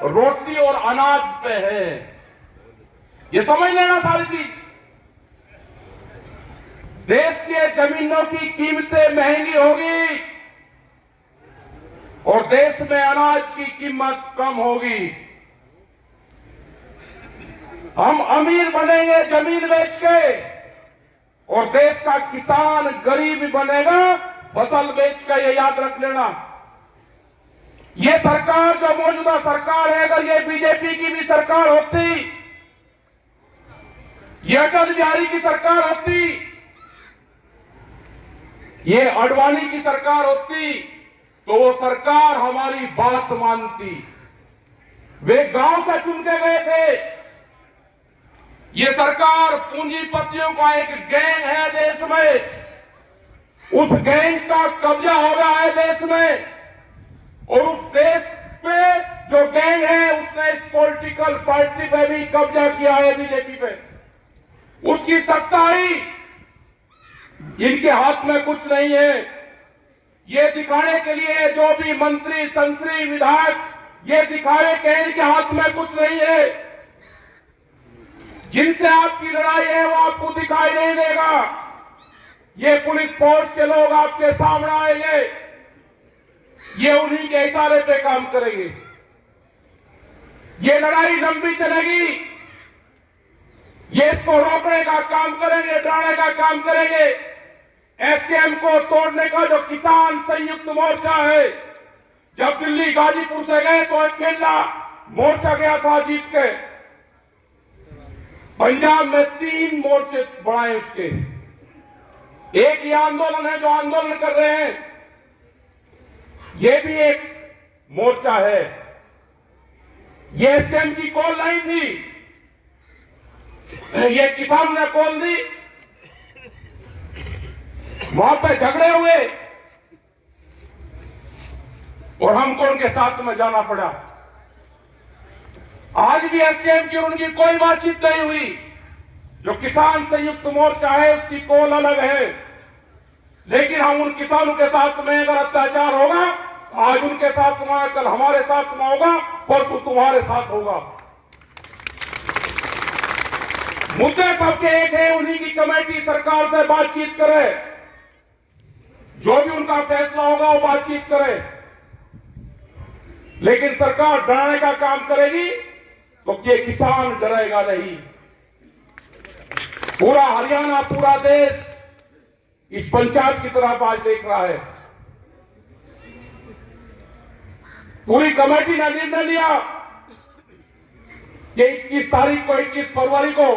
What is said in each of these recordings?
रोटी और अनाज पे है। ये समझ लेना सारी चीज। देश के जमीनों की कीमतें महंगी होगी और देश में अनाज की कीमत कम होगी। हम अमीर बनेंगे जमीन बेच के और देश का किसान गरीब बनेगा फसल बेच कर। ये याद रख लेना। ये सरकार जो मौजूदा सरकार है, अगर ये बीजेपी की भी सरकार होती, ये अटल बिहारी की सरकार होती, ये आडवाणी की सरकार होती, तो वो सरकार हमारी बात मानती। वे गांव से चुन के गए थे। ये सरकार पूंजीपतियों का एक गैंग है देश में। उस गैंग का कब्जा हो रहा है देश में और उस देश पे जो गैंग है उसने इस पॉलिटिकल पार्टी पे भी कब्जा किया है, बीजेपी पे। उसकी सत्ताई इनके हाथ में कुछ नहीं है। ये दिखाने के लिए जो भी मंत्री संतरी विधायक ये दिखावे के इनके हाथ में कुछ नहीं है। जिनसे आपकी लड़ाई है वो आपको दिखाई नहीं देगा। ये पुलिस फोर्स के लोग आपके सामने आएंगे, ये उन्हीं के इशारे पे काम करेंगे। ये लड़ाई लंबी चलेगी। ये इसको रोकने का काम करेंगे, डराने का काम करेंगे। एसकेएम को तोड़ने का जो किसान संयुक्त मोर्चा है, जब दिल्ली गाजीपुर से गए तो अकेला मोर्चा गया था जीत के। पंजाब में 3 मोर्चे बढ़ाए उसके। एक ये आंदोलन है जो आंदोलन कर रहे हैं, ये भी एक मोर्चा है। ये एसकेएम की कॉल नहीं थी, ये किसान ने कॉल दी। वहां पे झगड़े हुए और हमको उनके साथ में जाना पड़ा। आज भी एसकेएम की उनकी कोई बातचीत नहीं हुई। जो किसान संयुक्त मोर्चा है उसकी कॉल अलग है, लेकिन हम उन किसानों के साथ में अगर अत्याचार होगा, आज उनके साथ में, कल हमारे साथ में होगा, परसों तुम्हारे साथ होगा। मुद्दे सबके एक है, उन्हीं की कमेटी सरकार से बातचीत करे, जो भी उनका फैसला होगा वो बातचीत करे। लेकिन सरकार डराने का काम करेगी तो ये किसान डरेगा नहीं। पूरा हरियाणा, पूरा देश इस पंचायत की तरफ आज देख रहा है। पूरी कमेटी ने निर्णय लिया कि 21 तारीख को, 21 फरवरी को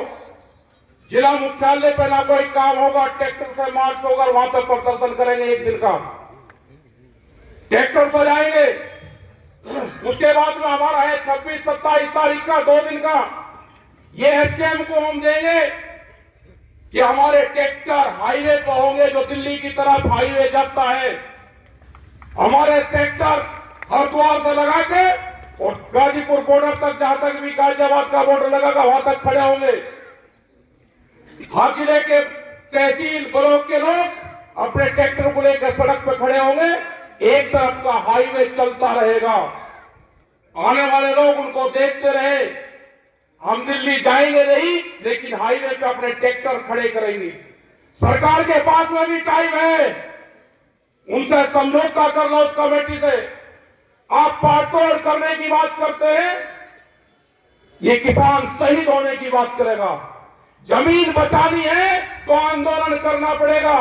जिला मुख्यालय पर ना कोई काम होगा, ट्रैक्टर से मार्च होगा, वहां पर प्रदर्शन करेंगे। एक दिन का ट्रैक्टर पर जाएंगे। उसके बाद में हमारा है 26-27 तारीख का 2 दिन का। ये एसकेएम को हम देंगे कि हमारे ट्रैक्टर हाईवे पर होंगे, जो दिल्ली की तरफ हाईवे जाता है। हमारे ट्रैक्टर हरिद्वार से लगा के और गाजीपुर बॉर्डर तक, जहां तक भी गाजियाबाद का बॉर्डर लगागा वहां तक खड़े होंगे। हर जिले के तहसील ब्लॉक के लोग अपने ट्रैक्टर को लेकर सड़क पर खड़े होंगे। एक तरफ का हाईवे चलता रहेगा, आने वाले लोग उनको देखते रहे। हम दिल्ली जाएंगे नहीं, लेकिन हाईवे पे अपने ट्रैक्टर खड़े करेंगे। सरकार के पास में भी टाइम है, उनसे समझौता कर लो उस कमेटी से। आप पाड़तोड़ करने की बात करते हैं, ये किसान शहीद होने की बात करेगा। जमीन बचानी है तो आंदोलन करना पड़ेगा।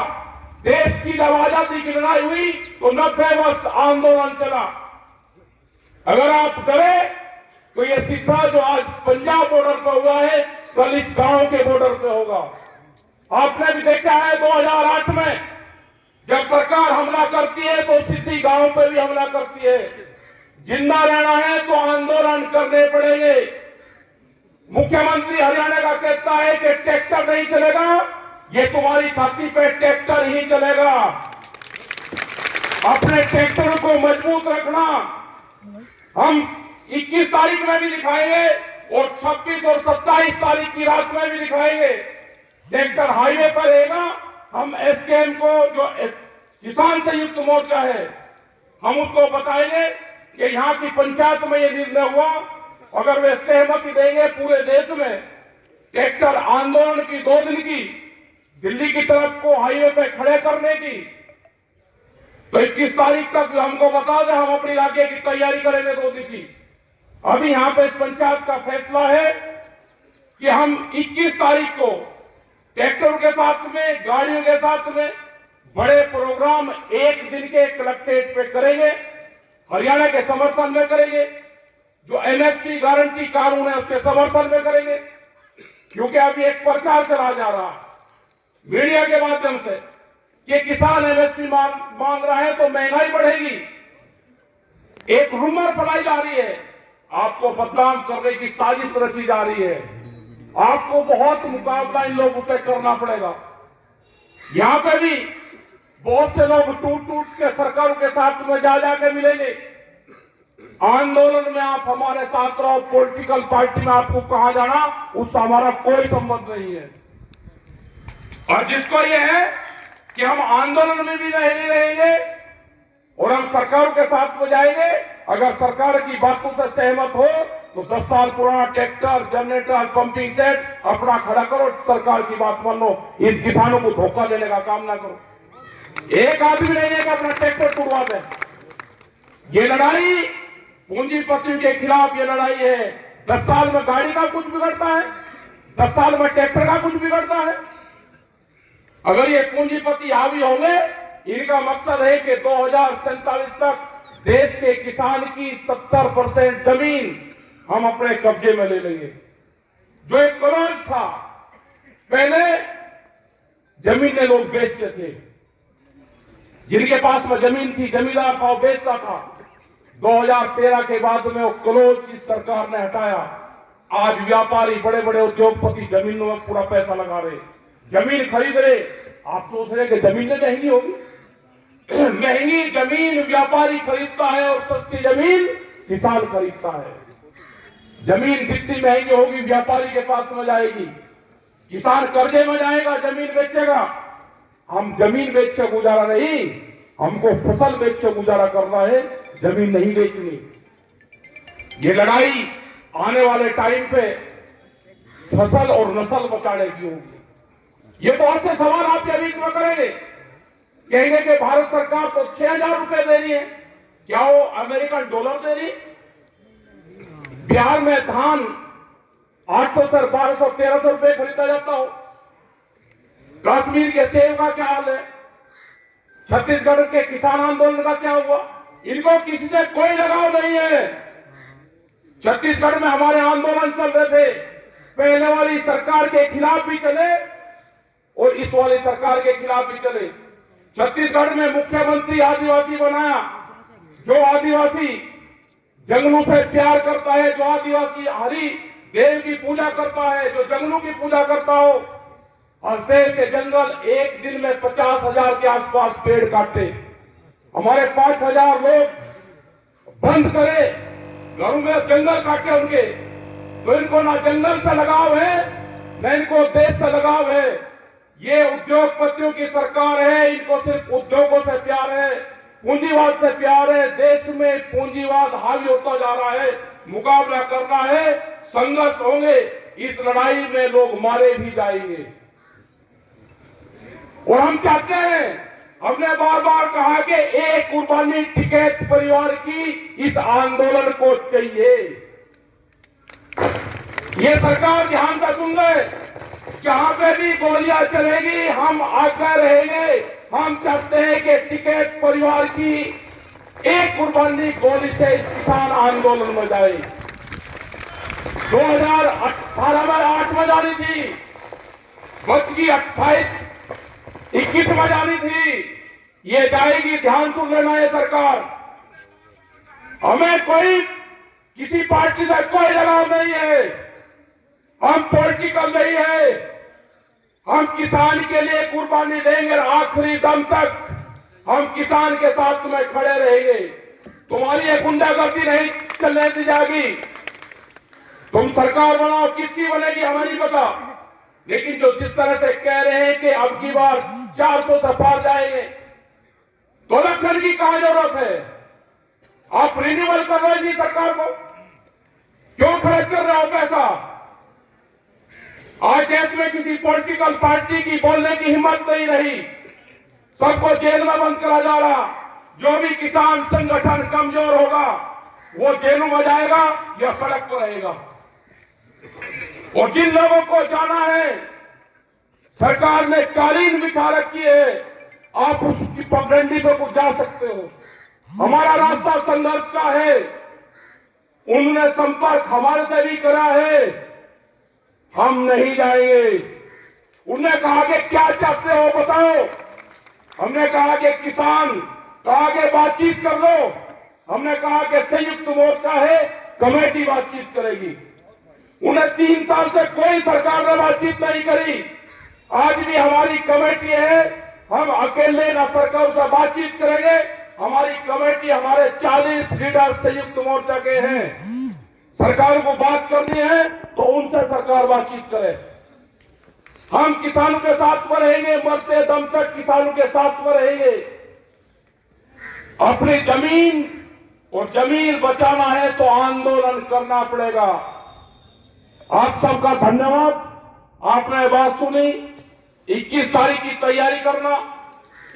देश की जब आजादी की लड़ाई हुई तो 90 वर्ष आंदोलन चला। अगर आप डरे तो ये सीधा जो आज पंजाब बॉर्डर पर हुआ है, कल इस गांव के बॉर्डर पे होगा। आपने भी देखा है 2008 में जब सरकार हमला करती है तो सीधी गांव पे भी हमला करती है। जिंदा रहना है तो आंदोलन करने पड़ेंगे। मुख्यमंत्री हरियाणा का कहता है कि ट्रैक्टर नहीं चलेगा, ये तुम्हारी छाती पे ट्रैक्टर ही चलेगा। अपने ट्रैक्टर को मजबूत रखना। हम 21 तारीख में भी दिखाएंगे और 26 और 27 तारीख की रात में भी दिखाएंगे। ट्रैक्टर हाईवे पर रहेगा। हम एसकेएम को, जो किसान संयुक्त मोर्चा है, हम उसको बताएंगे कि यहां की पंचायत में ये निर्णय हुआ, अगर वे सहमति देंगे पूरे देश में ट्रैक्टर आंदोलन की 2 दिन की दिल्ली की तरफ को हाईवे पे खड़े करने की, तो 21 तारीख तक हमको बता दें, हम अपने इलाके की तैयारी करेंगे 2 दिन की। अभी यहां पे इस पंचायत का फैसला है कि हम 21 तारीख को ट्रैक्टरों के साथ में, गाड़ियों के साथ में बड़े प्रोग्राम 1 दिन के कलेक्ट्रेट पे करेंगे, हरियाणा के समर्थन में करेंगे, जो एमएसपी गारंटी कानून है उसके समर्थन में करेंगे। क्योंकि अभी एक प्रचार चला जा रहा है मीडिया के माध्यम से कि किसान एमएसपी मांग रहा है तो महंगाई बढ़ेगी। एक रूमर फैलाई जा रही है, आपको बदनाम करने की साजिश रची जा रही है। आपको बहुत मुकाबला इन लोगों से करना पड़ेगा। यहां पे भी बहुत से लोग टूट टूट के सरकारों के साथ में जा जाके मिलेंगे। आंदोलन में आप हमारे साथ रहो, पॉलिटिकल पार्टी में आपको कहां जाना उससे हमारा कोई संबंध नहीं है। और जिसको ये है कि हम आंदोलन में भी नहीं रहेंगे और हम सरकारों के साथ में जाएंगे, अगर सरकार की बातों से सहमत हो तो 10 साल पुराना ट्रैक्टर, जनरेटर, पंपिंग सेट अपना खड़ा करो, सरकार की बात मान लो। इन किसानों को धोखा देने का काम ना करो। एक आदमी नहीं है कि अपना ट्रैक्टर टूटवा दे। ये लड़ाई पूंजीपतियों के खिलाफ ये लड़ाई है। 10 साल में गाड़ी का कुछ बिगड़ता है, 10 साल में ट्रैक्टर का कुछ बिगड़ता है। अगर ये पूंजीपति हावी होंगे, इनका मकसद है कि 2047 तक देश के किसान की 70% जमीन हम अपने कब्जे में ले लेंगे। जो एक करोड़ था, पहले जमीनें लोग बेचते थे, जिनके पास में जमीन थी, जमींदार था, बेचता था। 2013 के बाद में वो क्लोज इस सरकार ने हटाया। आज व्यापारी, बड़े बड़े उद्योगपति जमीनों में पूरा पैसा लगा रहे, जमीन खरीद रहे। आप सोच रहे कि जमीन महंगी होगी? महंगी जमीन व्यापारी खरीदता है और सस्ती जमीन किसान खरीदता है। जमीन जितनी महंगी होगी व्यापारी के पास में जाएगी, किसान कर्जे में जाएगा, जमीन बेचेगा। हम जमीन बेच के गुजारा नहीं, हमको फसल बेच के गुजारा करना है, जमीन नहीं बेचनी। ये लड़ाई आने वाले टाइम पे फसल और नस्ल बचाने की होगी। ये बहुत से सवाल आपके बीच में करेंगे, कहेंगे कि भारत सरकार तो 6,000 रुपए दे रही है, क्या वो अमेरिकन डॉलर दे रही? बिहार में धान 800 से 1200, 1300 रुपए खरीदा जाता हो। कश्मीर के सेब का क्या हाल है? छत्तीसगढ़ के किसान आंदोलन का क्या हुआ? इनको किसी से कोई लगाव नहीं है। छत्तीसगढ़ में हमारे आंदोलन चल रहे थे, पहले वाली सरकार के खिलाफ भी चले और इस वाली सरकार के खिलाफ भी चले। छत्तीसगढ़ में मुख्यमंत्री आदिवासी बनाया। जो आदिवासी जंगलों से प्यार करता है, जो आदिवासी हरि देव की पूजा करता है, जो जंगलों की पूजा करता हो, हसदेव के जंगल एक दिन में 50,000 के आसपास पेड़ काटते। हमारे 5,000 लोग बंद करे घरों में जंगल काटे उनके, तो इनको ना जंगल से लगाव है, न इनको देश से लगाव है। ये उद्योगपतियों की सरकार है, इनको सिर्फ उद्योगों से प्यार है, पूंजीवाद से प्यार है। देश में पूंजीवाद हावी होता जा रहा है, मुकाबला करना है, संघर्ष होंगे। इस लड़ाई में लोग मारे भी जाएंगे और हम चाहते हैं, हमने बार बार कहा कि एक कुर्बानी टिकैत परिवार की इस आंदोलन को चाहिए। ये सरकार ध्यान से सुन ले, जहां पे भी गोलियां चलेगी हम आगे रहेंगे। हम चाहते हैं कि टिकैत परिवार की एक कुर्बानी गोली से इस किसान आंदोलन में जाए। 2018 में 8 में जानी थी, बच गई 21 में जानी थी, ये जाएगी। ध्यान सुन लेना ये सरकार। हमें कोई किसी पार्टी से कोई लगाव नहीं है, हम पॉलिटिकल नहीं है। हम किसान के लिए कुर्बानी देंगे और आखिरी दम तक हम किसान के साथ में खड़े रहेंगे। तुम्हारी ये गुंडागर्दी नहीं चलने दी जाएगी। तुम सरकार बनाओ, किसकी बनेगी हमें नहीं पता, लेकिन जो जिस तरह से कह रहे हैं कि अब की बार 400 से पार जाएंगे, तो इलेक्शन की कहां जरूरत है? आप रिन्यूअल कर रहे जी सरकार को, क्यों खर्च कर रहे हो पैसा? आज देश में किसी पॉलिटिकल पार्टी की बोलने की हिम्मत नहीं रही, सबको जेल में बंद करा जा रहा। जो भी किसान संगठन कमजोर होगा वो जेलों में जाएगा या सड़क पर रहेगा। और जिन लोगों को जाना है, सरकार ने कालीन बिछा रखी है, आप उसकी पगडंडी पे कुछ जा सकते हो। हमारा रास्ता संघर्ष का है, उन्होंने संपर्क हमारे से भी करा है, हम नहीं जाएंगे। उन्होंने कहा कि क्या चाहते हो बताओ, हमने कहा कि किसान, कहा कि बातचीत कर लो, हमने कहा कि संयुक्त मोर्चा है, कमेटी बातचीत करेगी। उन्हें 3 साल से कोई सरकार ने बातचीत नहीं करी। आज भी हमारी कमेटी है, हम अकेले न सरकार से बातचीत करेंगे। हमारी कमेटी, हमारे 40 लीडर संयुक्त मोर्चा के हैं। सरकार को बात करनी है तो उनसे सरकार बातचीत करे। हम किसानों के साथ में रहेंगे, मरते दम तक किसानों के साथ में रहेंगे। अपनी जमीन और जमीन बचाना है तो आंदोलन करना पड़ेगा। आप सबका धन्यवाद, आपने बात सुनी। 21 तारीख की तैयारी करना,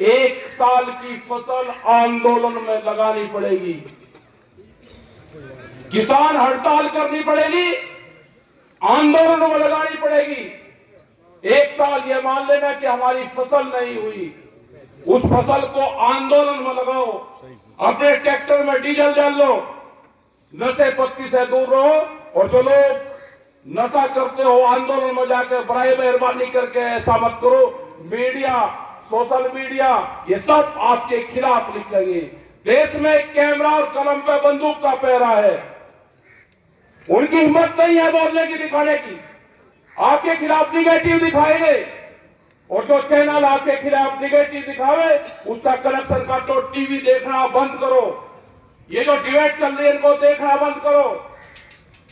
1 साल की फसल आंदोलन में लगानी पड़ेगी। किसान हड़ताल करनी पड़ेगी, आंदोलन में लगानी पड़ेगी। 1 साल ये मान लेना कि हमारी फसल नहीं हुई, उस फसल को आंदोलन में लगाओ। अपने ट्रैक्टर में डीजल डाल लो, नशे पत्ती से दूर रहो। और जो लोग नशा करते हो आंदोलन में जाकर बड़ाई मेहरबानी करके ऐसा मत करो। मीडिया, सोशल मीडिया, ये सब आपके खिलाफ लिखेंगे। देश में कैमरा और कलम पे बंदूक का पहरा है, उनकी हिम्मत नहीं है बोलने की, दिखाने की। आपके खिलाफ निगेटिव दिखाएंगे, और जो चैनल आपके खिलाफ निगेटिव दिखावे उसका कनेक्शन काटो, टीवी देखना बंद करो। ये जो डिबेट चल रही है इनको देखना बंद करो।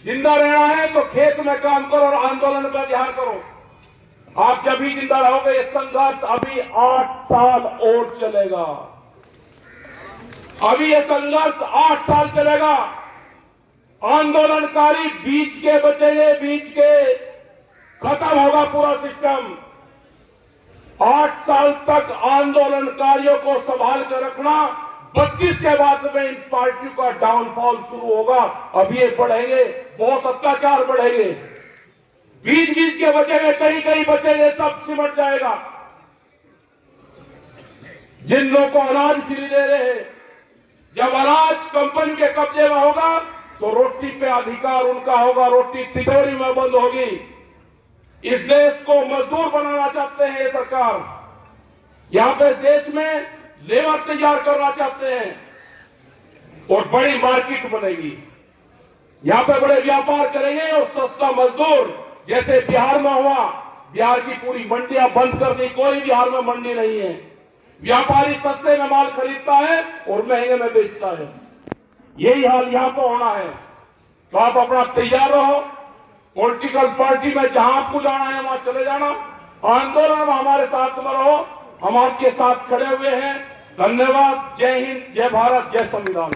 जिंदा रहना है तो खेत में काम करो और आंदोलन पर ध्यान करो। आप जब भी जिंदा रहोगे, ये संघर्ष अभी 8 साल और चलेगा। अभी ये संघर्ष 8 साल चलेगा। आंदोलनकारी बीच के बचेंगे, बीच के खत्म होगा पूरा सिस्टम। 8 साल तक आंदोलनकारियों को संभाल कर रखना। 32 के बाद में इन पार्टियों का डाउनफॉल शुरू होगा। अब ये बढ़ेंगे, बहुत अत्याचार बढ़ेंगे। बीच बीच के बचेंगे, कहीं कहीं बचेंगे, सब सिमट जाएगा। जिन लोगों को अनाज फ्री दे रहे हैं, जब अनाज कंपनी के कब्जे में होगा तो रोटी पे अधिकार उनका होगा, रोटी तिजोरी में बंद होगी। इस देश को मजदूर बनाना चाहते हैं ये सरकार। यहां पे देश में लेबर तैयार करना चाहते हैं और बड़ी मार्केट बनेगी। यहां पे बड़े व्यापार करेंगे और सस्ता मजदूर, जैसे बिहार में हुआ। बिहार की पूरी मंडियां बंद कर दी, कोई बिहार में मंडी नहीं है। व्यापारी सस्ते में माल खरीदता है और महंगे में बेचता है। यही हाल यहां पर होना है। तो आप अपना तैयार रहो। पॉलिटिकल पार्टी में जहां आपको जाना है वहां चले जाना। आंदोलन में हमारे साथ में रहो, हम आपके साथ खड़े हुए हैं। धन्यवाद। जय हिंद, जय भारत, जय संविधान।